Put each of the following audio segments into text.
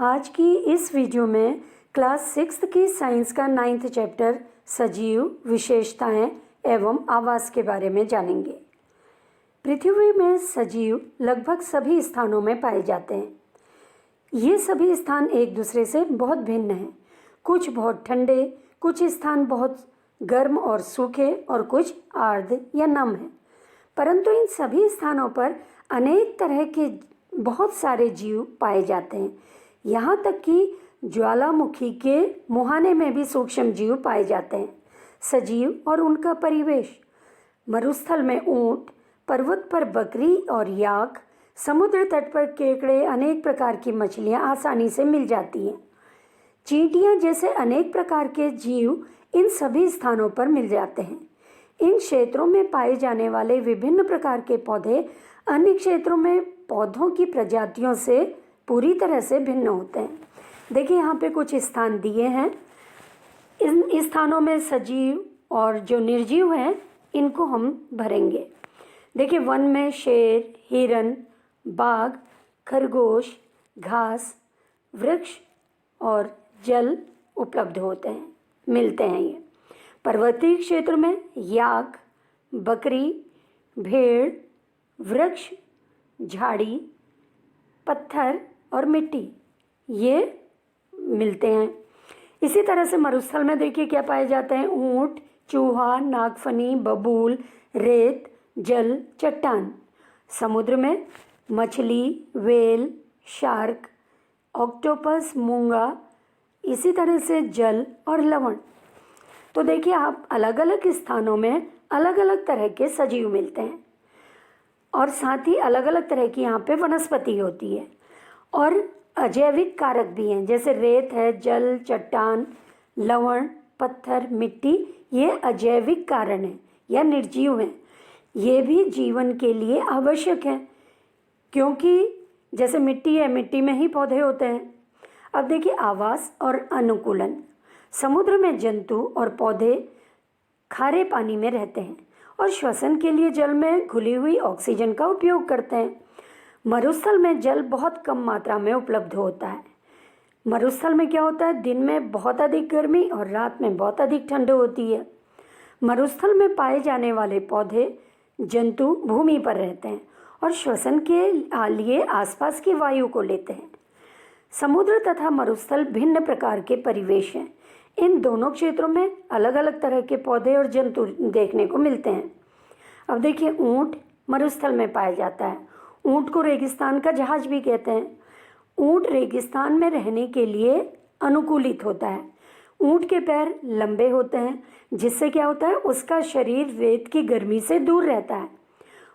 आज की इस वीडियो में क्लास 6 की साइंस का 9th चैप्टर सजीव विशेषताएं एवं आवास के बारे में जानेंगे। पृथ्वी में सजीव लगभग सभी स्थानों में पाए जाते हैं। ये सभी स्थान एक दूसरे से बहुत भिन्न हैं। कुछ बहुत ठंडे, कुछ स्थान बहुत गर्म और सूखे और कुछ आर्द्र या नम हैं। परंतु इन सभी स्थानों पर अनेक तरह के बहुत सारे जीव पाए जाते हैं। यहाँ तक कि ज्वालामुखी के मुहाने में भी सूक्ष्म जीव पाए जाते हैं। सजीव और उनका परिवेश। मरुस्थल में ऊंट, पर्वत पर बकरी और याक, समुद्र तट पर केकड़े, अनेक प्रकार की मछलियाँ आसानी से मिल जाती हैं। चींटियाँ जैसे अनेक प्रकार के जीव इन सभी स्थानों पर मिल जाते हैं। इन क्षेत्रों में पाए जाने वाले विभिन्न प्रकार के पौधे अन्य क्षेत्रों में पौधों की प्रजातियों से पूरी तरह से भिन्न होते हैं। देखिए यहाँ पे कुछ स्थान दिए हैं। इन स्थानों में सजीव और जो निर्जीव हैं इनको हम भरेंगे। देखिए वन में शेर, हिरन, बाघ, खरगोश, घास, वृक्ष और जल उपलब्ध होते हैं, मिलते हैं। ये पर्वतीय क्षेत्र में याक, बकरी, भेड़, वृक्ष, झाड़ी, पत्थर और मिट्टी ये मिलते हैं। इसी तरह से मरुस्थल में देखिए क्या पाए जाते हैं। ऊंट, चूहा, नागफनी, बबूल, रेत, जल, चट्टान। समुद्र में मछली, वेल, शार्क, ऑक्टोपस, मूंगा, इसी तरह से जल और लवण। तो देखिए आप अलग अलग स्थानों में अलग अलग तरह के सजीव मिलते हैं और साथ ही अलग अलग तरह की यहाँ पे वनस्पति होती है और अजैविक कारक भी हैं, जैसे रेत है, जल, चट्टान, लवण, पत्थर, मिट्टी। ये अजैविक कारण हैं या निर्जीव हैं। ये भी जीवन के लिए आवश्यक हैं क्योंकि जैसे मिट्टी है, मिट्टी में ही पौधे होते हैं। अब देखिए आवास और अनुकूलन। समुद्र में जंतु और पौधे खारे पानी में रहते हैं और श्वसन के लिए जल में घुली हुई ऑक्सीजन का उपयोग करते हैं। मरुस्थल में जल बहुत कम मात्रा में उपलब्ध होता है। मरुस्थल में क्या होता है, दिन में बहुत अधिक गर्मी और रात में बहुत अधिक ठंड होती है। मरुस्थल में पाए जाने वाले पौधे, जंतु भूमि पर रहते हैं और श्वसन के लिए आसपास की वायु को लेते हैं। समुद्र तथा मरुस्थल भिन्न प्रकार के परिवेश हैं। इन दोनों क्षेत्रों में अलग अलग तरह के पौधे और जंतु देखने को मिलते हैं। अब देखिए ऊंट मरुस्थल में पाया जाता है। ऊंट को रेगिस्तान का जहाज भी कहते हैं। ऊंट रेगिस्तान में रहने के लिए अनुकूलित होता है। ऊंट के पैर लंबे होते हैं जिससे क्या होता है, उसका शरीर रेत की गर्मी से दूर रहता है।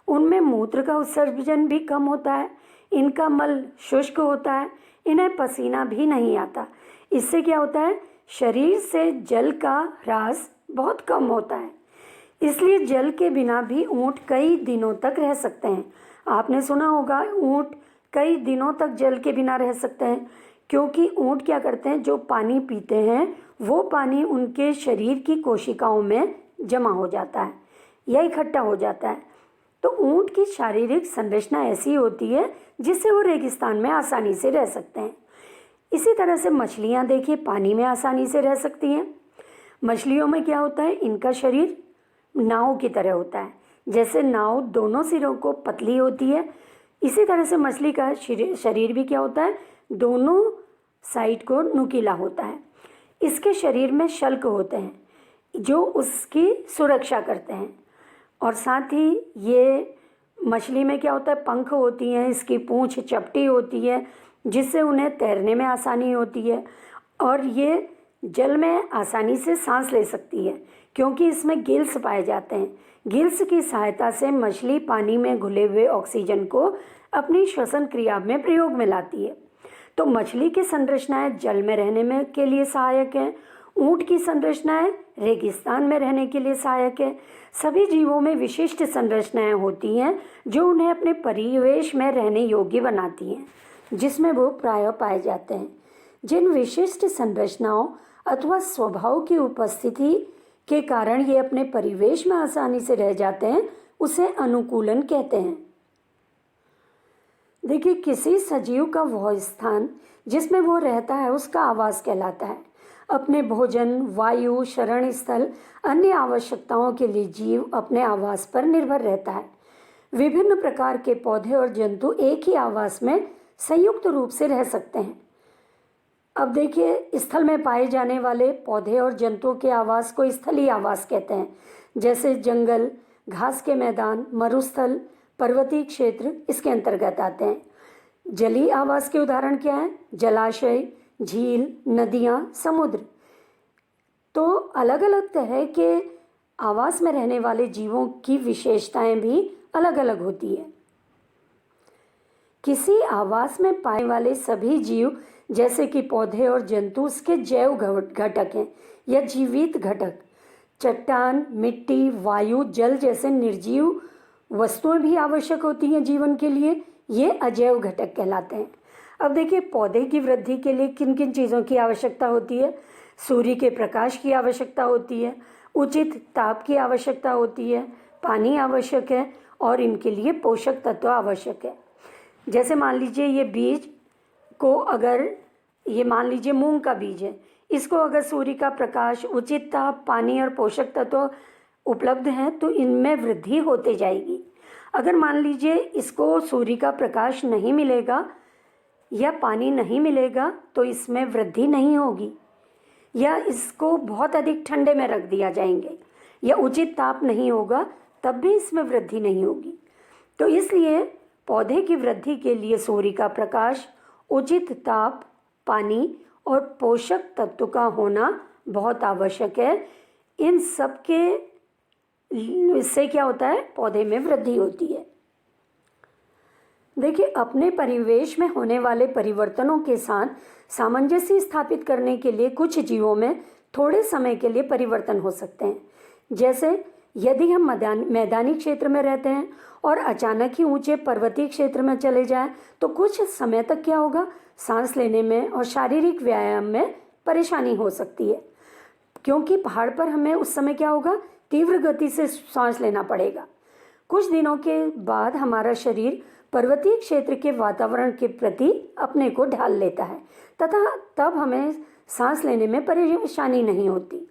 उनमें मूत्र का उत्सर्जन भी कम होता है। इनका मल शुष्क होता है। इन्हें पसीना भी नहीं आता। इससे क्या होता है, शरीर से जल का ह्रास बहुत कम होता है। इसलिए जल के बिना भी ऊंट कई दिनों तक रह सकते हैं। आपने सुना होगा ऊंट कई दिनों तक जल के बिना रह सकते हैं क्योंकि ऊंट क्या करते हैं, जो पानी पीते हैं वो पानी उनके शरीर की कोशिकाओं में जमा हो जाता है या इकट्ठा हो जाता है। तो ऊंट की शारीरिक संरचना ऐसी होती है जिससे वो रेगिस्तान में आसानी से रह सकते हैं। इसी तरह से मछलियाँ देखिए पानी में आसानी से रह सकती हैं। मछलियों में क्या होता है, इनका शरीर नाव की तरह होता है। जैसे नाव दोनों सिरों को पतली होती है, इसी तरह से मछली का शरीर भी क्या होता है, दोनों साइड को नुकीला होता है। इसके शरीर में शल्क होते हैं जो उसकी सुरक्षा करते हैं और साथ ही ये मछली में क्या होता है, पंख होती हैं, इसकी पूंछ चपटी होती है जिससे उन्हें तैरने में आसानी होती है और ये जल में आसानी से सांस ले सकती है क्योंकि इसमें गिल्स पाए जाते हैं। गिल्स की सहायता से मछली पानी में घुले हुए ऑक्सीजन को अपनी श्वसन क्रिया में प्रयोग में लाती है। तो मछली की संरचनाएं जल में रहने में के लिए सहायक हैं। ऊंट की संरचनाएं रेगिस्तान में रहने के लिए सहायक है। सभी जीवों में विशिष्ट संरचनाएं होती हैं जो उन्हें अपने परिवेश में रहने योग्य बनाती हैं जिसमें वो प्रायः पाए जाते हैं। जिन विशिष्ट संरचनाओं अथवा स्वभाव की उपस्थिति के कारण ये अपने परिवेश में आसानी से रह जाते हैं उसे अनुकूलन कहते हैं। देखिए, किसी सजीव का वह स्थान जिसमें वो रहता है उसका आवास कहलाता है। अपने भोजन, वायु, शरण स्थल, अन्य आवश्यकताओं के लिए जीव अपने आवास पर निर्भर रहता है। विभिन्न प्रकार के पौधे और जंतु एक ही आवास में संयुक्त रूप से रह सकते हैं। अब देखिए, स्थल में पाए जाने वाले पौधे और जंतुओं के आवास को स्थलीय आवास कहते हैं, जैसे जंगल, घास के मैदान, मरुस्थल, पर्वतीय क्षेत्र इसके अंतर्गत आते हैं। जलीय आवास के उदाहरण क्या हैं? जलाशय, झील, नदियाँ, समुद्र। तो अलग अलग तरह के आवास में रहने वाले जीवों की विशेषताएं भी अलग अलग होती है। किसी आवास में पाए वाले सभी जीव जैसे कि पौधे और जंतु उसके जैव घटक हैं या जीवित घटक। चट्टान, मिट्टी, वायु, जल जैसे निर्जीव वस्तुएं भी आवश्यक होती हैं जीवन के लिए, ये अजैव घटक कहलाते हैं। अब देखिए, पौधे की वृद्धि के लिए किन किन चीज़ों की आवश्यकता होती है? सूर्य के प्रकाश की आवश्यकता होती है, उचित ताप की आवश्यकता होती है, पानी आवश्यक है और इनके लिए पोषक तत्व आवश्यक है। जैसे मान लीजिए ये बीज को अगर ये मान लीजिए मूंग का बीज है, इसको अगर सूर्य का प्रकाश, उचित ताप, पानी और पोषक तत्व उपलब्ध हैं तो इनमें वृद्धि होते जाएगी। अगर मान लीजिए इसको सूर्य का प्रकाश नहीं मिलेगा या पानी नहीं मिलेगा तो इसमें वृद्धि नहीं होगी, या इसको बहुत अधिक ठंडे में रख दिया जाएंगे या उचित ताप नहीं होगा तब भी इसमें वृद्धि नहीं होगी। तो इसलिए पौधे की वृद्धि के लिए सूर्य का प्रकाश, उचित ताप, पानी और पोषक तत्व का होना बहुत आवश्यक है। इन सब के इससे क्या होता है? पौधे में वृद्धि होती है। देखिए, अपने परिवेश में होने वाले परिवर्तनों के साथ सामंजस्य स्थापित करने के लिए कुछ जीवों में थोड़े समय के लिए परिवर्तन हो सकते हैं। जैसे यदि हम मैदानी क्षेत्र में रहते हैं और अचानक ही ऊंचे पर्वतीय क्षेत्र में चले जाएं तो कुछ समय तक क्या होगा? सांस लेने में और शारीरिक व्यायाम में परेशानी हो सकती है, क्योंकि पहाड़ पर हमें उस समय क्या होगा? तीव्र गति से सांस लेना पड़ेगा। कुछ दिनों के बाद हमारा शरीर पर्वतीय क्षेत्र के वातावरण के प्रति अपने को ढाल लेता है तथा तब हमें सांस लेने में परेशानी नहीं होती।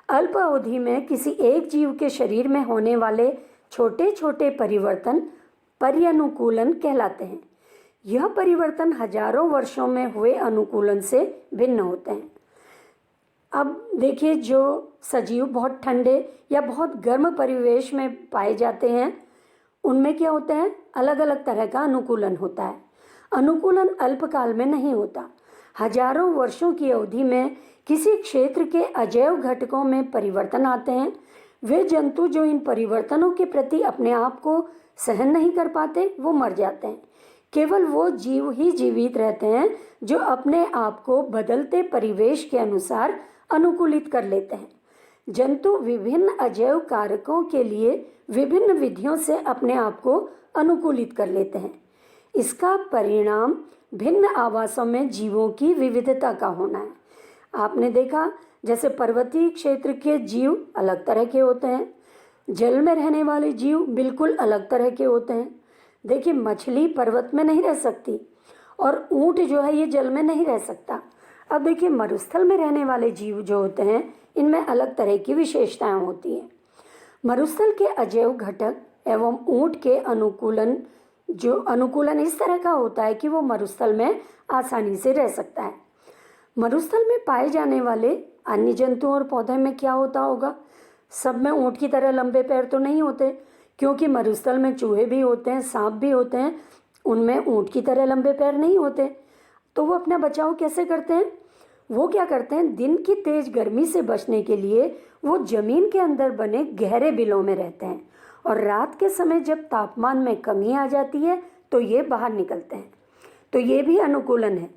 अल्प अवधि में किसी एक जीव के शरीर में होने वाले छोटे छोटे परिवर्तन पर्यानुकूलन कहलाते हैं। यह परिवर्तन हजारों वर्षों में हुए अनुकूलन से भिन्न होते हैं। अब देखिए, जो सजीव बहुत ठंडे या बहुत गर्म परिवेश में पाए जाते हैं उनमें क्या होता है? अलग अलग तरह का अनुकूलन होता है। अनुकूलन अल्पकाल में नहीं होता, हजारों वर्षों की अवधि में किसी क्षेत्र के अजैव घटकों में परिवर्तन आते हैं। वे जंतु जो इन परिवर्तनों के प्रति अपने आप को सहन नहीं कर पाते वो मर जाते हैं। केवल वो जीव ही जीवित रहते हैं जो अपने आप को बदलते परिवेश के अनुसार अनुकूलित कर लेते हैं। जंतु विभिन्न अजैव कारकों के लिए विभिन्न विधियों से अपने आप को अनुकूलित कर लेते हैं। इसका परिणाम भिन्न आवासों में जीवों की विविधता का होना है। आपने देखा, जैसे पर्वतीय क्षेत्र के जीव अलग तरह के होते हैं, जल में रहने वाले जीव बिल्कुल अलग तरह के होते हैं। देखिए, मछली पर्वत में नहीं रह सकती और ऊंट जो है ये जल में नहीं रह सकता। अब देखिए, मरुस्थल में रहने वाले जीव जो होते हैं इनमें अलग तरह की विशेषताएं होती हैं। मरुस्थल के अजैव घटक एवं ऊंट के अनुकूलन इस तरह का होता है कि वो मरुस्थल में आसानी से रह सकता है। मरुस्थल में पाए जाने वाले अन्य जंतुओं और पौधे में क्या होता होगा? सब में ऊंट की तरह लंबे पैर तो नहीं होते, क्योंकि मरुस्थल में चूहे भी होते हैं, सांप भी होते हैं, उनमें ऊंट की तरह लंबे पैर नहीं होते। तो वो अपना बचाव कैसे करते हैं? वो क्या करते हैं? दिन की तेज गर्मी से बचने के लिए वो जमीन के अंदर बने गहरे बिलों में रहते हैं और रात के समय जब तापमान में कमी आ जाती है तो ये बाहर निकलते हैं। तो ये भी अनुकूलन है।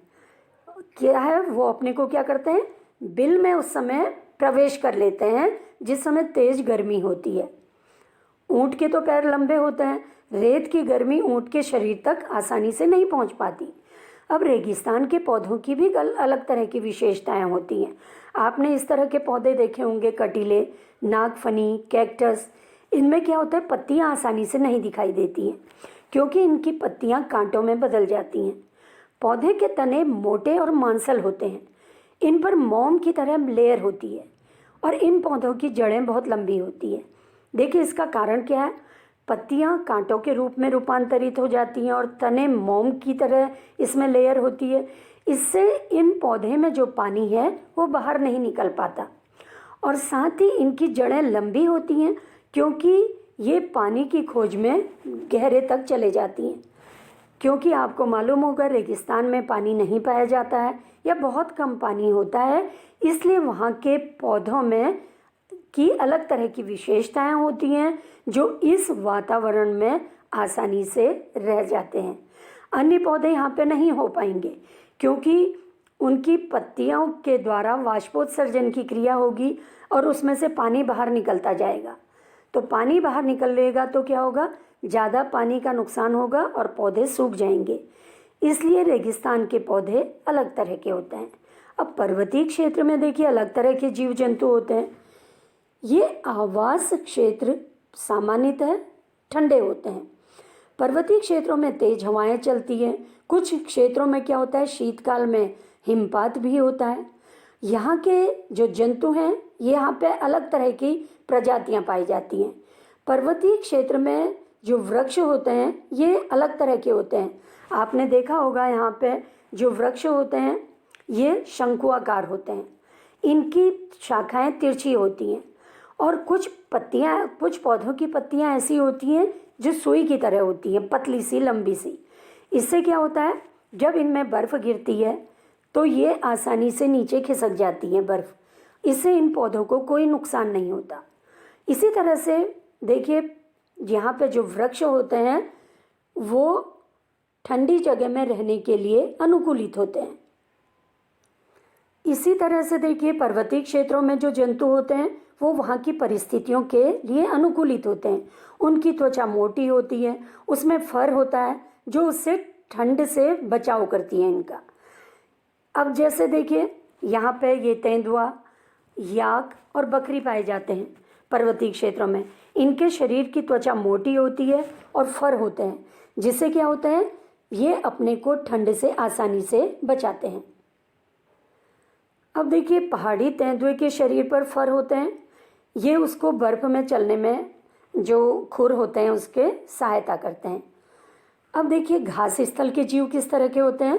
क्या है? वो अपने को क्या करते हैं? बिल में उस समय प्रवेश कर लेते हैं जिस समय तेज गर्मी होती है। ऊंट के तो पैर लंबे होते हैं, रेत की गर्मी ऊंट के शरीर तक आसानी से नहीं पहुंच पाती। अब रेगिस्तान के पौधों की भी अलग तरह की विशेषताएं होती हैं। आपने इस तरह के पौधे देखे होंगे, कटीले, नागफनी, कैक्टस। इनमें क्या होता है? पत्तियां आसानी से नहीं दिखाई देती हैं, क्योंकि इनकी पत्तियां कांटों में बदल जाती हैं। पौधे के तने मोटे और मांसल होते हैं। इन पर मोम की तरह लेयर होती है और इन पौधों की जड़ें बहुत लंबी होती है। देखिए इसका कारण क्या है। पत्तियां कांटों के रूप में रूपांतरित हो जाती हैं और तने मोम की तरह इसमें लेयर होती है। इससे इन पौधे में जो पानी है वो बाहर नहीं निकल पाता और साथ ही इनकी जड़ें लंबी होती हैं क्योंकि ये पानी की खोज में गहरे तक चले जाती हैं। क्योंकि आपको मालूम होगा रेगिस्तान में पानी नहीं पाया जाता है या बहुत कम पानी होता है, इसलिए वहाँ के पौधों में की अलग तरह की विशेषताएं होती हैं जो इस वातावरण में आसानी से रह जाते हैं। अन्य पौधे यहाँ पे नहीं हो पाएंगे क्योंकि उनकी पत्तियों के द्वारा वाष्पोत्सर्जन की क्रिया होगी और उसमें से पानी बाहर निकलता जाएगा। तो पानी बाहर निकलेगा तो क्या होगा, ज़्यादा पानी का नुकसान होगा और पौधे सूख जाएंगे। इसलिए रेगिस्तान के पौधे अलग तरह के होते हैं। अब पर्वतीय क्षेत्र में देखिए अलग तरह के जीव जंतु होते हैं। ये आवास क्षेत्र सामान्यतः ठंडे होते हैं। पर्वतीय क्षेत्रों में तेज हवाएं चलती हैं। कुछ क्षेत्रों में क्या होता है, शीतकाल में हिमपात भी होता है। यहाँ के जो जंतु हैं ये यहाँ पे अलग तरह की प्रजातियाँ पाई जाती हैं। पर्वतीय क्षेत्र में जो वृक्ष होते हैं ये अलग तरह के होते हैं। आपने देखा होगा यहाँ पे जो वृक्ष होते हैं ये शंकुआकार होते हैं। इनकी शाखाएं तिरछी होती हैं और कुछ पौधों की पत्तियां ऐसी होती हैं जो सुई की तरह होती हैं, पतली सी लंबी सी। इससे क्या होता है, जब इनमें बर्फ़ गिरती है तो ये आसानी से नीचे खिसक जाती है बर्फ़। इससे इन पौधों को कोई नुकसान नहीं होता। इसी तरह से देखिए यहाँ पे जो वृक्ष होते हैं वो ठंडी जगह में रहने के लिए अनुकूलित होते हैं। इसी तरह से देखिए पर्वतीय क्षेत्रों में जो जंतु होते हैं वो वहाँ की परिस्थितियों के लिए अनुकूलित होते हैं। उनकी त्वचा मोटी होती है, उसमें फर होता है जो उससे ठंड से बचाव करती है इनका। अब जैसे देखिए यहाँ पे ये तेंदुआ, याक और बकरी पाए जाते हैं पर्वतीय क्षेत्रों में। इनके शरीर की त्वचा मोटी होती है और फर होते हैं, जिससे क्या होता है ये अपने को ठंड से आसानी से बचाते हैं। अब देखिए पहाड़ी तेंदुए के शरीर पर फर होते हैं। ये उसको बर्फ में चलने में जो खुर होते हैं उसके सहायता करते हैं। अब देखिए घास स्थल के जीव किस तरह के होते हैं।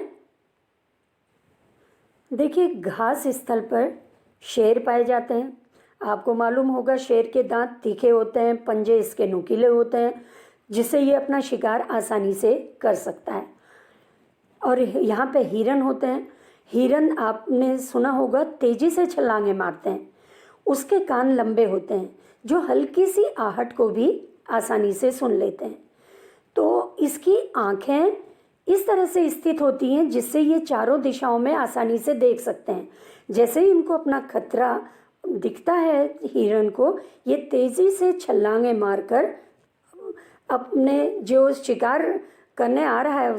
देखिए घास स्थल पर शेर पाए जाते हैं। आपको मालूम होगा शेर के दांत तीखे होते हैं, पंजे इसके नुकीले होते हैं, जिससे ये अपना शिकार आसानी से कर सकता है। और यहाँ पे हिरन होते हैं। हिरन आपने सुना होगा तेजी से छलांगे मारते हैं। उसके कान लंबे होते हैं जो हल्की सी आहट को भी आसानी से सुन लेते हैं। तो इसकी आँखें इस तरह से स्थित होती हैं जिससे ये चारों दिशाओं में आसानी से देख सकते हैं। जैसे ही इनको अपना खतरा दिखता है हिरन को, ये तेज़ी से छलांगे मारकर अपने जो शिकार करने आ रहा है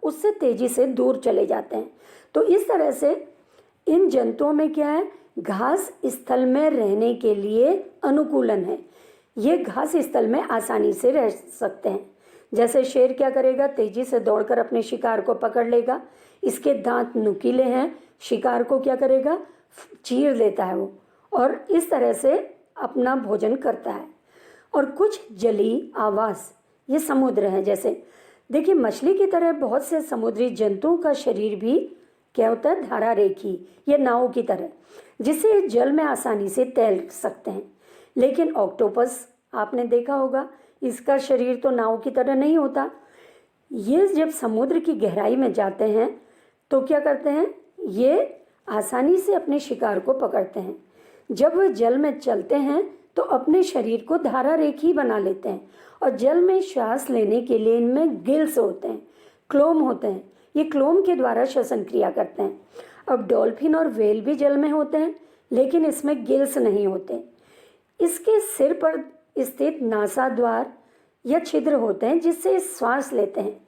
उससे तेज़ी से दूर चले जाते हैं। तो इस तरह से इन जंतुओं में क्या है, घास स्थल में रहने के लिए अनुकूलन है। ये घास स्थल में आसानी से रह सकते हैं। जैसे शेर क्या करेगा, तेजी से दौड़कर अपने शिकार को पकड़ लेगा। इसके दांत नुकीले हैं, शिकार को क्या करेगा, चीर लेता है वो, और इस तरह से अपना भोजन करता है। और कुछ जलीय आवास, ये समुद्र है। जैसे देखिए मछली की तरह बहुत से समुद्री जंतुओं का शरीर भी क्या होता है, धारा रेखी, ये नाव की तरह, जिससे जल में आसानी से तैर सकते हैं। लेकिन ऑक्टोपस आपने देखा होगा, इसका शरीर तो नाव की तरह नहीं होता। ये जब समुद्र की गहराई में जाते हैं तो क्या करते हैं, ये आसानी से अपने शिकार को पकड़ते हैं। जब वह जल में चलते हैं तो अपने शरीर को धारा रेखी बना लेते हैं और जल में श्वास लेने के लिए इनमें गिल्स होते हैं, क्लोम होते हैं। ये क्लोम के द्वारा श्वसन क्रिया करते हैं। अब डॉल्फिन और व्हेल भी जल में होते हैं लेकिन इसमें गिल्स नहीं होते। इसके सिर पर स्थित नासाद्वार या छिद्र होते हैं जिससे श्वास लेते हैं।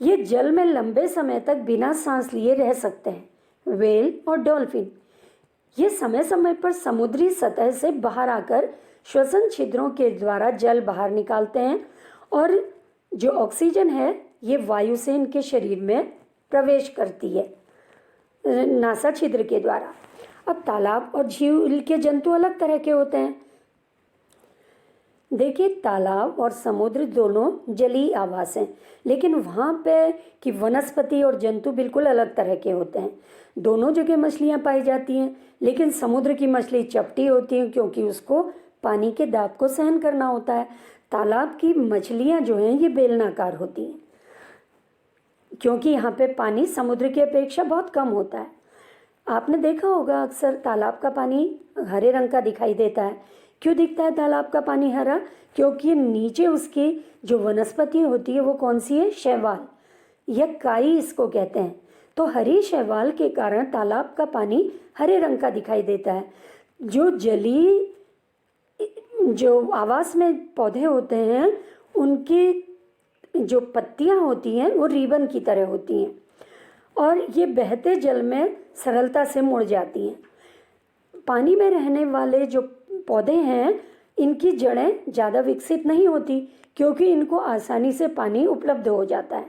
ये जल में लंबे समय तक बिना सांस लिए रह सकते हैं। व्हेल और डॉल्फिन ये समय समय पर समुद्री सतह से बाहर आकर श्वसन छिद्रों के द्वारा जल बाहर निकालते हैं और जो ऑक्सीजन है ये वायु से इनके शरीर में प्रवेश करती है नासा छिद्र के द्वारा। अब तालाब और झील के जंतु अलग तरह के होते हैं। देखिए, तालाब और समुद्र दोनों जलीय आवास हैं, लेकिन वहाँ पे कि वनस्पति और जंतु बिल्कुल अलग तरह के होते हैं। दोनों जगह मछलियाँ पाई जाती हैं, लेकिन समुद्र की मछली चपटी होती है क्योंकि उसको पानी के दाब को सहन करना होता है। तालाब की मछलियाँ जो हैं ये बेलनाकार होती हैं क्योंकि यहाँ पे पानी समुद्र की अपेक्षा बहुत कम होता है। आपने देखा होगा अक्सर तालाब का पानी हरे रंग का दिखाई देता है। क्यों दिखता है तालाब का पानी हरा? क्योंकि नीचे उसकी जो वनस्पति होती है वो कौन सी है? शैवाल या काई इसको कहते हैं। तो हरी शैवाल के कारण तालाब का पानी हरे रंग का दिखाई देता है। जो जलीय जो आवास में पौधे होते हैं उनकी जो पत्तियां होती हैं वो रिबन की तरह होती हैं और ये बहते जल में सरलता से मुड़ जाती हैं। पानी में रहने वाले जो पौधे हैं इनकी जड़ें ज़्यादा विकसित नहीं होती क्योंकि इनको आसानी से पानी उपलब्ध हो जाता है।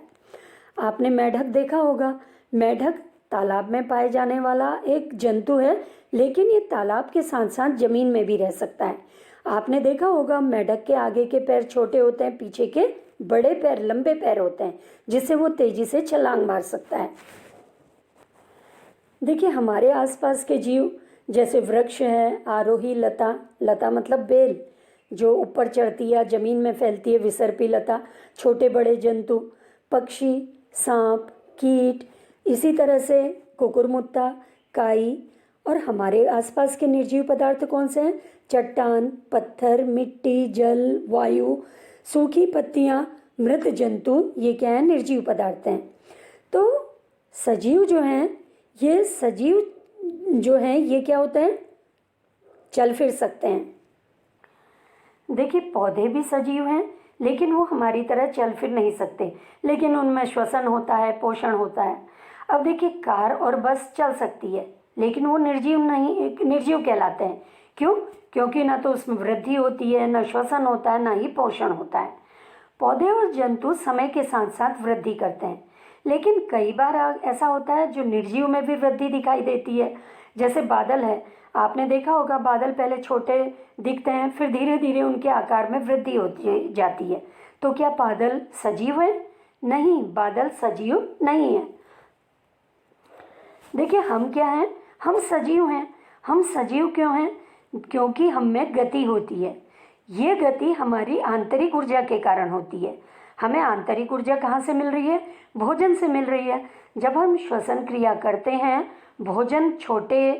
आपने मेढक देखा होगा। मेढक तालाब में पाए जाने वाला एक जंतु है, लेकिन ये तालाब के साथ साथ जमीन में भी रह सकता है। आपने देखा होगा मेढक के आगे के पैर छोटे होते हैं, पीछे के बड़े पैर लंबे पैर होते हैं जिससे वो तेजी से छलांग मार सकता है। देखिए, हमारे आसपास के जीव जैसे वृक्ष है, आरोही लता, लता मतलब बेल जो ऊपर चढ़ती है जमीन में फैलती है, विसर्पी लता, छोटे बड़े जंतु, पक्षी, सांप, कीट, इसी तरह से कुकुरमुत्ता, काई। और हमारे आसपास के निर्जीव पदार्थ कौन से हैं? चट्टान, पत्थर, मिट्टी, जल, वायु, सूखी पत्तियाँ, मृत जंतु, ये क्या है? निर्जीव पदार्थ हैं। तो सजीव जो हैं, ये सजीव जो हैं ये क्या होते हैं? चल फिर सकते हैं। देखिए, पौधे भी सजीव हैं, लेकिन वो हमारी तरह चल फिर नहीं सकते, लेकिन उनमें श्वसन होता है, पोषण होता है। अब देखिए, कार और बस चल सकती है, लेकिन वो निर्जीव कहलाते हैं। क्यों? क्योंकि ना तो उसमें वृद्धि होती है, ना श्वसन होता है, ना ही पोषण होता है। पौधे और जंतु समय के साथ साथ वृद्धि करते हैं, लेकिन कई बार ऐसा होता है जो निर्जीव में भी वृद्धि दिखाई देती है। जैसे बादल है, आपने देखा होगा बादल पहले छोटे दिखते हैं, फिर धीरे धीरे उनके आकार में वृद्धि होती जाती है। तो क्या बादल सजीव है? नहीं, बादल सजीव नहीं है। देखिए, हम क्या हैं? हम सजीव हैं। हम सजीव क्यों हैं? क्योंकि हम में गति होती है। ये गति हमारी आंतरिक ऊर्जा के कारण होती है। हमें आंतरिक ऊर्जा कहाँ से मिल रही है? भोजन से मिल रही है। जब हम श्वसन क्रिया करते हैं, भोजन छोटे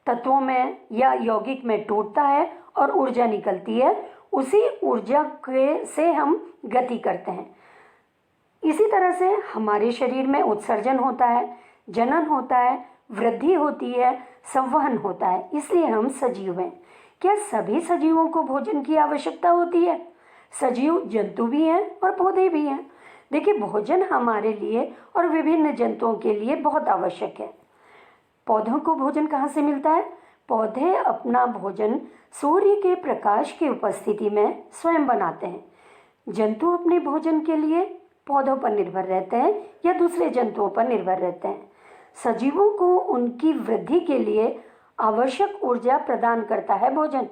तत्वों में या यौगिक में टूटता है और ऊर्जा निकलती है। उसी ऊर्जा से हम गति करते हैं। इसी तरह से हमारे शरीर में उत्सर्जन होता है, जनन होता है, वृद्धि होती है, संवहन होता है, इसलिए हम सजीव हैं। क्या सभी सजीवों को भोजन की आवश्यकता होती है? सजीव जंतु भी हैं और पौधे भी हैं। देखिए, भोजन हमारे लिए और विभिन्न जंतुओं के लिए बहुत आवश्यक है। पौधों को भोजन कहाँ से मिलता है? पौधे अपना भोजन सूर्य के प्रकाश की उपस्थिति में स्वयं बनाते हैं। जंतु अपने भोजन के लिए पौधों पर निर्भर रहते हैं या दूसरे जंतुओं पर निर्भर रहते हैं। सजीवों को उनकी वृद्धि के लिए आवश्यक ऊर्जा प्रदान करता है भोजन।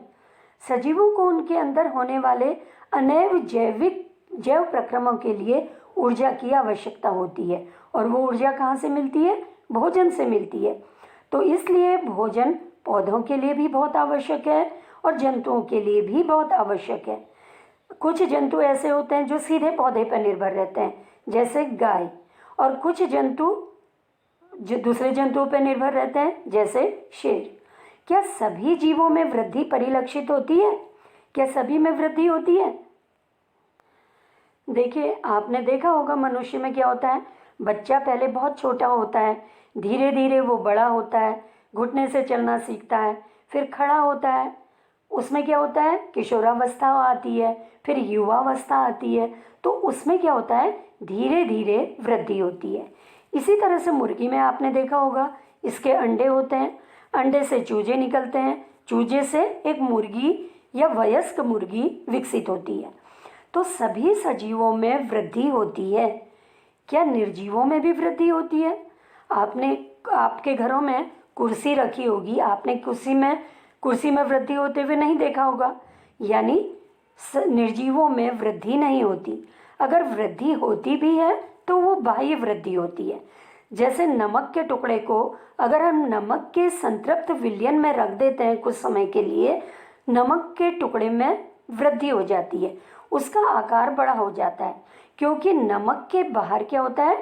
सजीवों को उनके अंदर होने वाले अनैव जैव प्रक्रमों के लिए ऊर्जा की आवश्यकता होती है, और वो ऊर्जा कहाँ से मिलती है? भोजन से मिलती है। तो इसलिए भोजन पौधों के लिए भी बहुत आवश्यक है और जंतुओं के लिए भी बहुत आवश्यक है। कुछ जंतु ऐसे होते हैं जो सीधे पौधे पर निर्भर रहते हैं, जैसे गाय, और कुछ जंतु जो दूसरे जंतुओं पर निर्भर रहते हैं, जैसे शेर। क्या सभी जीवों में वृद्धि परिलक्षित होती है? क्या सभी में वृद्धि होती है? देखिए, आपने देखा होगा मनुष्य में क्या होता है? बच्चा पहले बहुत छोटा होता है, धीरे धीरे वो बड़ा होता है, घुटने से चलना सीखता है, फिर खड़ा होता है। उसमें क्या होता है? किशोरावस्था आती है, फिर युवावस्था आती है। तो उसमें क्या होता है? धीरे धीरे वृद्धि होती है। इसी तरह से मुर्गी में आपने देखा होगा, इसके अंडे होते हैं, अंडे से चूजे निकलते हैं, चूजे से एक मुर्गी या वयस्क मुर्गी विकसित होती है। तो सभी सजीवों में वृद्धि होती है। क्या निर्जीवों में भी वृद्धि होती है? आपके घरों में कुर्सी रखी होगी, आपने कुर्सी में वृद्धि होते हुए नहीं देखा होगा, यानी निर्जीवों में वृद्धि नहीं होती। अगर वृद्धि होती भी है तो वो बाह्य वृद्धि होती है। जैसे नमक के टुकड़े को अगर हम नमक के संतृप्त विलयन में रख देते हैं कुछ समय के लिए, नमक के टुकड़े में वृद्धि हो जाती है, उसका आकार बड़ा हो जाता है, क्योंकि नमक के बाहर क्या होता है,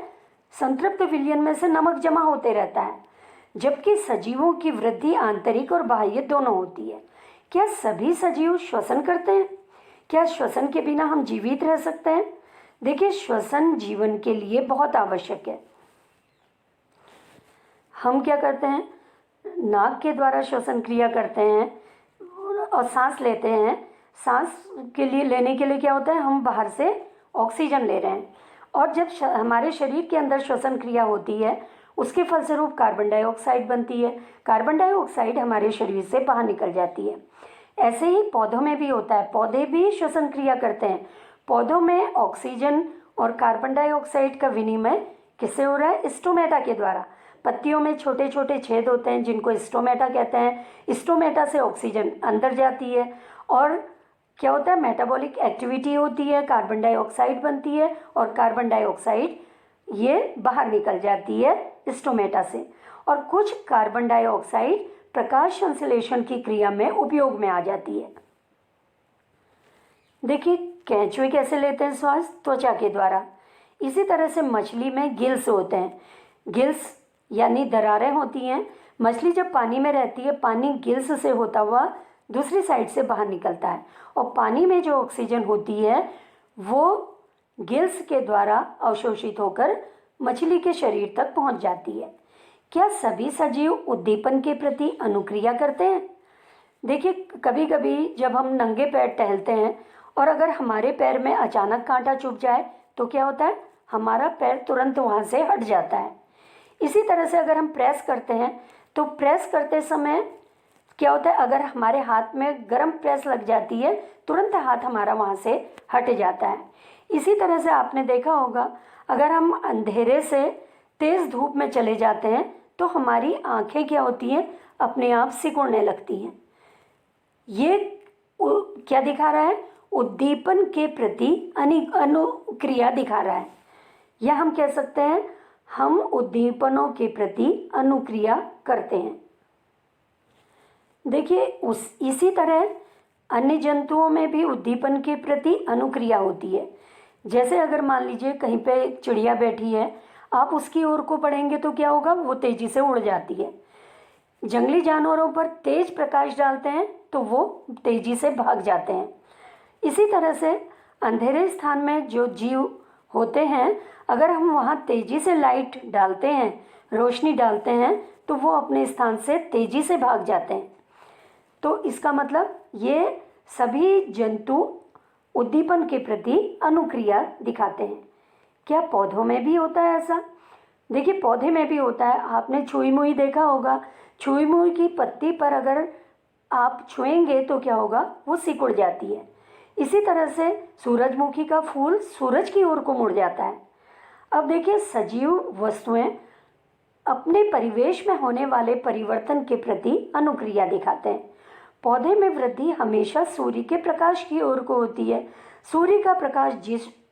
संतृप्त विलयन में से नमक जमा होते रहता है। जबकि सजीवों की वृद्धि आंतरिक और बाह्य दोनों होती है। क्या सभी सजीव श्वसन करते हैं? क्या श्वसन के बिना हम जीवित रह सकते हैं? देखिए, श्वसन जीवन के लिए बहुत आवश्यक है। हम क्या करते हैं, नाक के द्वारा श्वसन क्रिया करते हैं और सांस लेते हैं। सांस के लिए लेने के लिए क्या होता है, हम बाहर से ऑक्सीजन ले रहे हैं, और जब हमारे शरीर के अंदर श्वसन क्रिया होती है उसके फलस्वरूप कार्बन डाइऑक्साइड बनती है। कार्बन डाइऑक्साइड हमारे शरीर से बाहर निकल जाती है। ऐसे ही पौधों में भी होता है, पौधे भी श्वसन क्रिया करते हैं। पौधों में ऑक्सीजन और कार्बन डाइऑक्साइड का विनिमय किससे हो रहा है? स्टोमेटा के द्वारा। पत्तियों में छोटे छोटे छेद होते हैं जिनको स्टोमेटा कहते हैं। स्टोमेटा से ऑक्सीजन अंदर जाती है और क्या होता है, मेटाबॉलिक एक्टिविटी होती है, कार्बन डाइऑक्साइड बनती है और कार्बन डाइऑक्साइड ये बाहर निकल जाती है स्टोमेटा से। और कुछ कार्बन डाइऑक्साइड प्रकाश संश्लेषण की क्रिया में उपयोग में आ जाती है। देखिए, केंचुए कैसे लेते हैं श्वास? त्वचा के द्वारा। इसी तरह से मछली में गिल्स होते हैं। गिल्स यानी दरारें होती हैं। मछली जब पानी में रहती है, पानी गिल्स से होता हुआ दूसरी साइड से बाहर निकलता है, और पानी में जो ऑक्सीजन होती है वो गिल्स के द्वारा अवशोषित होकर मछली के शरीर तक पहुंच जाती है। क्या सभी सजीव उद्दीपन के प्रति अनुक्रिया करते हैं? देखिए, कभी कभी जब हम नंगे पैर टहलते हैं और अगर हमारे पैर में अचानक कांटा चुभ जाए तो क्या होता है, हमारा पैर तुरंत वहाँ से हट जाता है। इसी तरह से अगर हम प्रेस करते हैं तो प्रेस करते समय क्या होता है, अगर हमारे हाथ में गर्म प्रेस लग जाती है तुरंत हाथ हमारा वहाँ से हट जाता है। इसी तरह से आपने देखा होगा, अगर हम अंधेरे से तेज़ धूप में चले जाते हैं तो हमारी आंखें क्या होती हैं, अपने आप सिकुड़ने लगती हैं। ये क्या दिखा रहा है? उद्दीपन के प्रति अनुक्रिया दिखा रहा है, या हम कह सकते हैं हम उद्दीपनों के प्रति अनुक्रिया करते हैं। देखिए, इसी तरह अन्य जंतुओं में भी उद्दीपन के प्रति अनुक्रिया होती है। जैसे अगर मान लीजिए कहीं पे एक चिड़िया बैठी है, आप उसकी ओर को बढ़ेंगे तो क्या होगा, वो तेजी से उड़ जाती है। जंगली जानवरों पर तेज प्रकाश डालते हैं तो वो तेजी से भाग जाते हैं। इसी तरह से अंधेरे स्थान में जो जीव होते हैं, अगर हम वहाँ तेजी से लाइट डालते हैं, रोशनी डालते हैं, तो वो अपने स्थान से तेजी से भाग जाते हैं। तो इसका मतलब ये सभी जंतु उद्दीपन के प्रति अनुक्रिया दिखाते हैं। क्या पौधों में भी होता है ऐसा? देखिए, पौधे में भी होता है। आपने छुई मुई देखा होगा, छुई मुई की पत्ती पर अगर आप छुएंगे तो क्या होगा, वो सिकुड़ जाती है। इसी तरह से सूरजमुखी का फूल सूरज की ओर को मुड़ जाता है। अब देखिए, सजीव वस्तुएं अपने परिवेश में होने वाले परिवर्तन के प्रति अनुक्रिया दिखाते हैं। पौधे में वृद्धि हमेशा सूर्य के प्रकाश की ओर को होती है। सूर्य का प्रकाश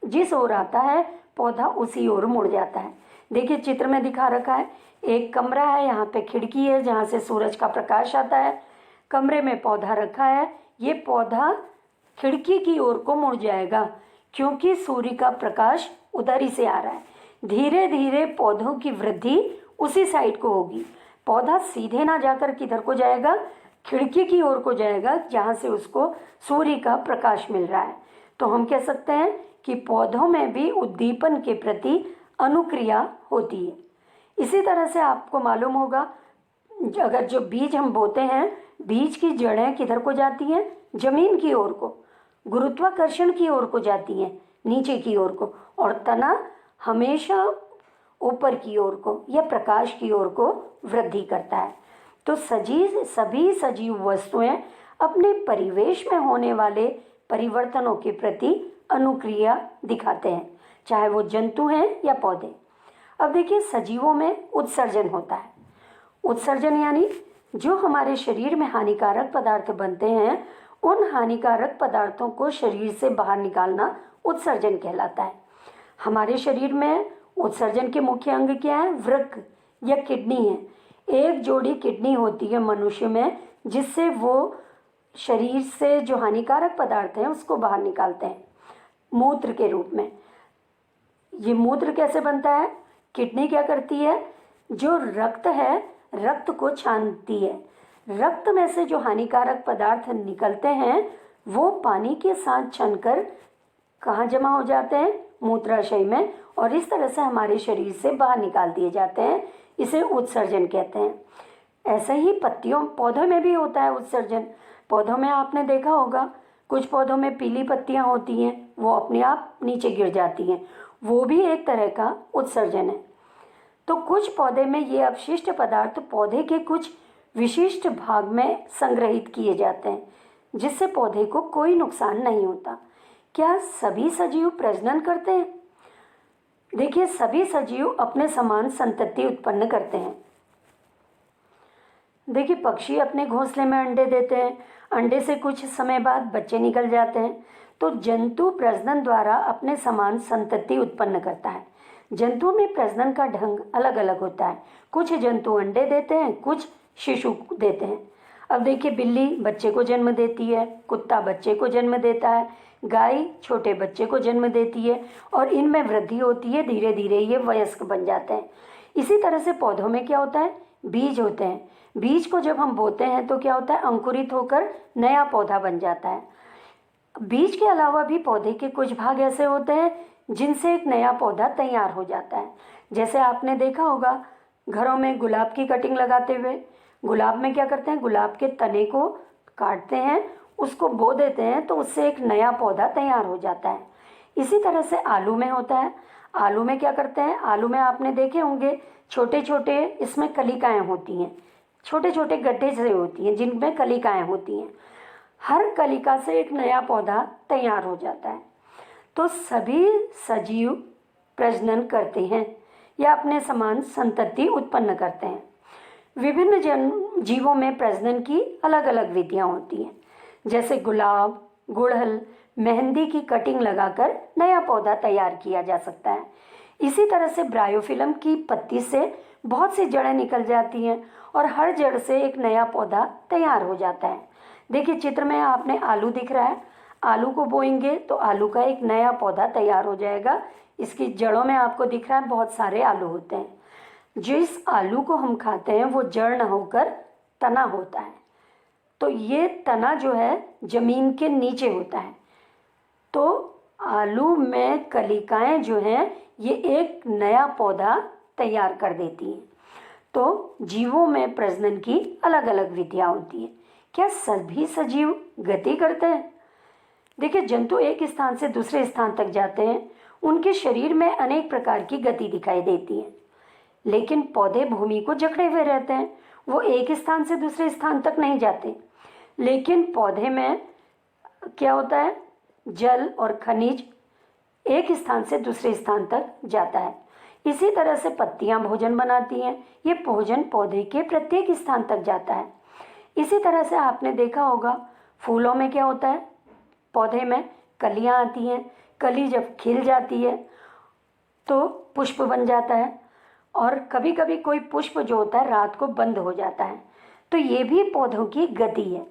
जिस ओर आता है, पौधा उसी ओर मुड़ जाता है। देखिए, चित्र में दिखा रखा है, एक कमरा है, यहाँ पे खिड़की है जहाँ से सूरज का प्रकाश आता है। कमरे में पौधा रखा है, ये पौधा खिड़की की ओर को मुड़ जाएगा क्योंकि सूर्य का प्रकाश उधर ही से आ रहा है। धीरे धीरे पौधों की वृद्धि उसी साइड को होगी। पौधा सीधे ना जाकर किधर को जाएगा, खिड़की की ओर को जाएगा जहाँ से उसको सूर्य का प्रकाश मिल रहा है। तो हम कह सकते हैं कि पौधों में भी उद्दीपन के प्रति अनुक्रिया होती है। इसी तरह से आपको मालूम होगा, अगर जो बीज हम बोते हैं, बीज की जड़ें किधर को जाती हैं, जमीन की ओर को, गुरुत्वाकर्षण की ओर को जाती हैं, नीचे की ओर को, और तना हमेशा ऊपर की ओर को या प्रकाश की ओर को वृद्धि करता है। तो सभी सजीव वस्तुएं अपने परिवेश में होने वाले परिवर्तनों के प्रति अनुक्रिया दिखाते हैं, चाहे वो जंतु हैं या पौधे। अब देखिए, सजीवों में उत्सर्जन होता है। उत्सर्जन यानी जो हमारे शरीर में हानिकारक पदार्थ बनते हैं, उन हानिकारक पदार्थों को शरीर से बाहर निकालना उत्सर्जन कहलाता है। हमारे शरीर में उत्सर्जन के मुख्य अंग क्या है? वृक्क या किडनी है। एक जोड़ी किडनी होती है मनुष्य में, जिससे वो शरीर से जो हानिकारक पदार्थ हैं उसको बाहर निकालते हैं मूत्र के रूप में। ये मूत्र कैसे बनता है? किडनी क्या करती है? जो रक्त है, रक्त को छानती है। रक्त में से जो हानिकारक पदार्थ निकलते हैं वो पानी के साथ छनकर कहाँ जमा हो जाते हैं? मूत्राशय में, और इस तरह से हमारे शरीर से बाहर निकाल दिए जाते हैं। इसे उत्सर्जन कहते हैं। ऐसे ही पौधों में भी होता है उत्सर्जन। पौधों में आपने देखा होगा, कुछ पौधों में पीली पत्तियां होती हैं, वो अपने आप नीचे गिर जाती हैं, वो भी एक तरह का उत्सर्जन है। तो कुछ पौधे में ये अपशिष्ट पदार्थ पौधे के कुछ विशिष्ट भाग में संग्रहित किए जाते हैं, जिससे पौधे को कोई नुकसान नहीं होता। क्या सभी सजीव प्रजनन करते हैं? देखिए, सभी सजीव अपने समान संतति उत्पन्न करते हैं। देखिए, पक्षी अपने घोंसले में अंडे देते हैं, अंडे से कुछ समय बाद बच्चे निकल जाते हैं। तो जंतु प्रजनन द्वारा अपने समान संतति उत्पन्न करता है। जंतुओं में प्रजनन का ढंग अलग अलग होता है। कुछ जंतु अंडे देते हैं, कुछ शिशु देते हैं। अब देखिए, बिल्ली बच्चे को जन्म देती है, कुत्ता बच्चे को जन्म देता है, गाय छोटे बच्चे को जन्म देती है, और इनमें वृद्धि होती है, धीरे धीरे ये वयस्क बन जाते हैं। इसी तरह से पौधों में क्या होता है? बीज होते हैं। बीज को जब हम बोते हैं तो क्या होता है? अंकुरित होकर नया पौधा बन जाता है। बीज के अलावा भी पौधे के कुछ भाग ऐसे होते हैं जिनसे एक नया पौधा तैयार हो जाता है। जैसे आपने देखा होगा घरों में गुलाब की कटिंग लगाते हुए, गुलाब में क्या करते हैं? गुलाब के तने को काटते हैं, उसको बो देते हैं, तो उससे एक नया पौधा तैयार हो जाता है। इसी तरह से आलू में होता है। आलू में क्या करते हैं? आलू में आपने देखे होंगे छोटे छोटे इसमें कलिकाएं होती हैं, छोटे छोटे गड्ढे से होती हैं जिनमें कलिकाएं होती हैं। हर कलिका से एक नया पौधा तैयार हो जाता है। तो सभी सजीव प्रजनन करते हैं या अपने समान संतति उत्पन्न करते हैं। विभिन्न जीवों में प्रजनन की अलग अलग विधियां होती हैं। जैसे गुलाब, गुड़हल, मेहंदी की कटिंग लगाकर नया पौधा तैयार किया जा सकता है। इसी तरह से ब्रायोफिलम की पत्ती से बहुत सी जड़ें निकल जाती हैं और हर जड़ से एक नया पौधा तैयार हो जाता है। देखिए, चित्र में आपने आलू दिख रहा है। आलू को बोएंगे तो आलू का एक नया पौधा तैयार हो जाएगा। इसकी जड़ों में आपको दिख रहा है बहुत सारे आलू होते हैं। जिस आलू को हम खाते हैं वो जड़ न होकर तना होता है। तो ये तना जो है जमीन के नीचे होता है। तो आलू में कलिकाएं जो हैं ये एक नया पौधा तैयार कर देती हैं। तो जीवों में प्रजनन की अलग अलग विधियां होती हैं। क्या सभी सजीव गति करते हैं? देखिए, जंतु एक स्थान से दूसरे स्थान तक जाते हैं, उनके शरीर में अनेक प्रकार की गति दिखाई देती है। लेकिन पौधे भूमि को जकड़े हुए रहते हैं, वो एक स्थान से दूसरे स्थान तक नहीं जाते। लेकिन पौधे में क्या होता है? जल और खनिज एक स्थान से दूसरे स्थान तक जाता है। इसी तरह से पत्तियां भोजन बनाती हैं, ये भोजन पौधे के प्रत्येक स्थान तक जाता है। इसी तरह से आपने देखा होगा फूलों में क्या होता है? पौधे में कलियां आती हैं, कली जब खिल जाती है तो पुष्प बन जाता है, और कभी कभी कोई पुष्प जो होता है रात को बंद हो जाता है। तो ये भी पौधों की गति है।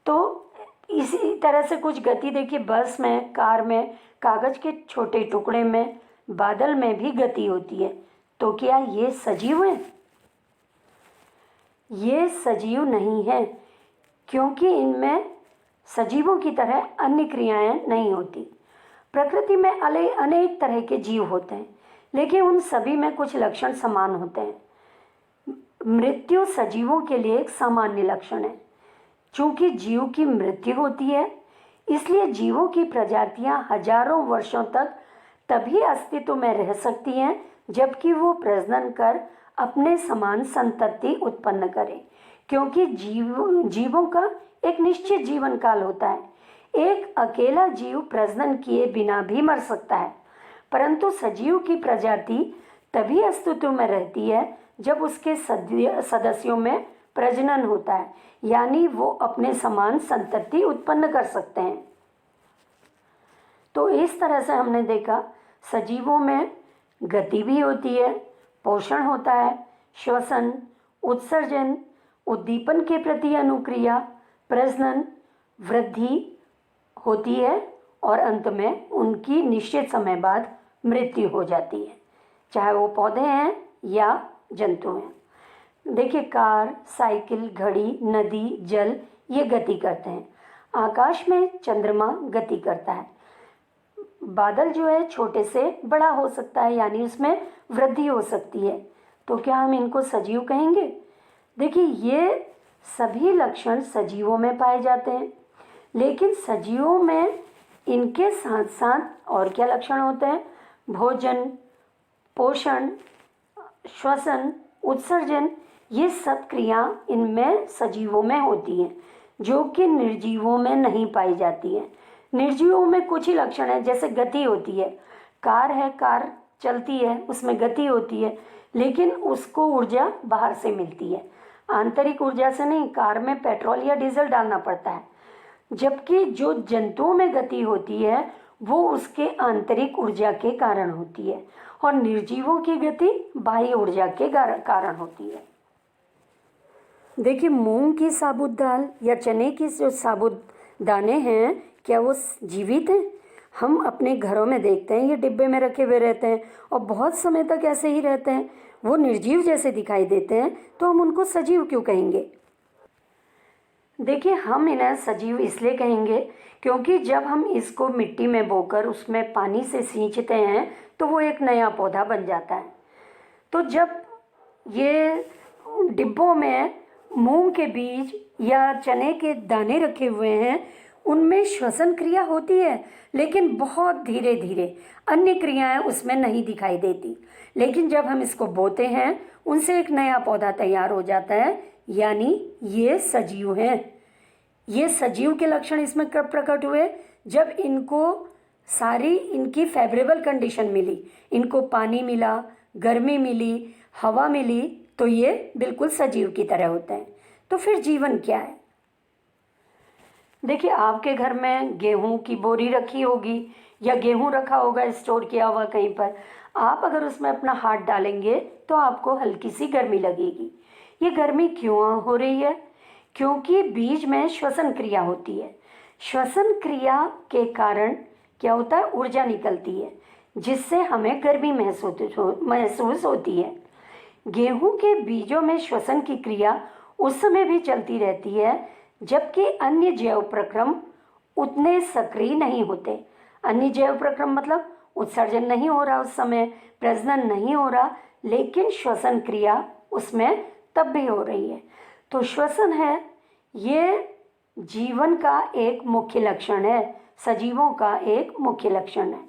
तो इसी तरह से कुछ गति देखिए, बस में, कार में, कागज के छोटे टुकड़े में, बादल में भी गति होती है। तो क्या ये सजीव हैं? ये सजीव नहीं है, क्योंकि इनमें सजीवों की तरह अन्य क्रियाएं नहीं होती। प्रकृति में अनेक तरह के जीव होते हैं, लेकिन उन सभी में कुछ लक्षण समान होते हैं। मृत्यु सजीवों के लिए एक सामान्य लक्षण है। चूंकि जीव की मृत्यु होती है, इसलिए जीवों की प्रजातियां हजारों वर्षों तक तभी अस्तित्व में रह सकती हैं जबकि वो प्रजनन कर अपने समान संतति उत्पन्न करें, क्योंकि जीवों का एक निश्चित जीवन काल होता है। एक अकेला जीव प्रजनन किए बिना भी मर सकता है, परंतु सजीव की प्रजाति तभी अस्तित्व में रहती है जब उसके सदस्यों में प्रजनन होता है, यानी वो अपने समान संतति उत्पन्न कर सकते हैं। तो इस तरह से हमने देखा सजीवों में गति भी होती है, पोषण होता है, श्वसन, उत्सर्जन, उद्दीपन के प्रति अनुक्रिया, प्रजनन, वृद्धि होती है और अंत में उनकी निश्चित समय बाद मृत्यु हो जाती है, चाहे वो पौधे हैं या जंतु हैं। देखिए कार, साइकिल, घड़ी, नदी, जल ये गति करते हैं। आकाश में चंद्रमा गति करता है। बादल जो है छोटे से बड़ा हो सकता है, यानी उसमें वृद्धि हो सकती है। तो क्या हम इनको सजीव कहेंगे? देखिए ये सभी लक्षण सजीवों में पाए जाते हैं, लेकिन सजीवों में इनके साथ साथ और क्या लक्षण होते हैं? भोजन, पोषण, श्वसन, उत्सर्जन, ये सब क्रिया इनमें सजीवों में होती हैं, जो कि निर्जीवों में नहीं पाई जाती है। निर्जीवों में कुछ ही लक्षण है, जैसे गति होती है। कार है, कार चलती है, उसमें गति होती है, लेकिन उसको ऊर्जा बाहर से मिलती है, आंतरिक ऊर्जा से नहीं। कार में पेट्रोल या डीजल डालना पड़ता है, जबकि जो जंतुओं में गति होती है वो उसके आंतरिक ऊर्जा के कारण होती है, और निर्जीवों की गति बाह्य ऊर्जा के कारण होती है। देखिए मूंग की साबुत दाल या चने की जो साबुत दाने हैं, क्या वो जीवित हैं? हम अपने घरों में देखते हैं ये डिब्बे में रखे हुए रहते हैं और बहुत समय तक ऐसे ही रहते हैं। वो निर्जीव जैसे दिखाई देते हैं, तो हम उनको सजीव क्यों कहेंगे? देखिए हम इन्हें सजीव इसलिए कहेंगे क्योंकि जब हम इसको मिट्टी में बोकर उसमें पानी से सींचते हैं तो वो एक नया पौधा बन जाता है। तो जब ये डिब्बों में मूंग के बीज या चने के दाने रखे हुए हैं, उनमें श्वसन क्रिया होती है, लेकिन बहुत धीरे धीरे, अन्य क्रियाएं उसमें नहीं दिखाई देती। लेकिन जब हम इसको बोते हैं उनसे एक नया पौधा तैयार हो जाता है, यानी ये सजीव हैं। ये सजीव के लक्षण इसमें कब प्रकट हुए? जब इनको सारी इनकी फेवरेबल कंडीशन मिली, इनको पानी मिला, गर्मी मिली, हवा मिली, तो ये बिल्कुल सजीव की तरह होते हैं। तो फिर जीवन क्या है? देखिए आपके घर में गेहूं की बोरी रखी होगी या गेहूं रखा होगा स्टोर किया हुआ कहीं पर। आप अगर उसमें अपना हाथ डालेंगे तो आपको हल्की सी गर्मी लगेगी। ये गर्मी क्यों हो रही है? क्योंकि बीज में श्वसन क्रिया होती है। श्वसन क्रिया के कारण क्या होता है? ऊर्जा निकलती है, जिससे हमें गर्मी महसूस होती है। गेहूं के बीजों में श्वसन की क्रिया उस समय भी चलती रहती है जबकि अन्य जैव प्रक्रम उतने सक्रिय नहीं होते। अन्य जैव प्रक्रम मतलब उत्सर्जन नहीं हो रहा उस समय, प्रजनन नहीं हो रहा, लेकिन श्वसन क्रिया उसमें तब भी हो रही है। तो श्वसन है, ये जीवन का एक मुख्य लक्षण है, सजीवों का एक मुख्य लक्षण है।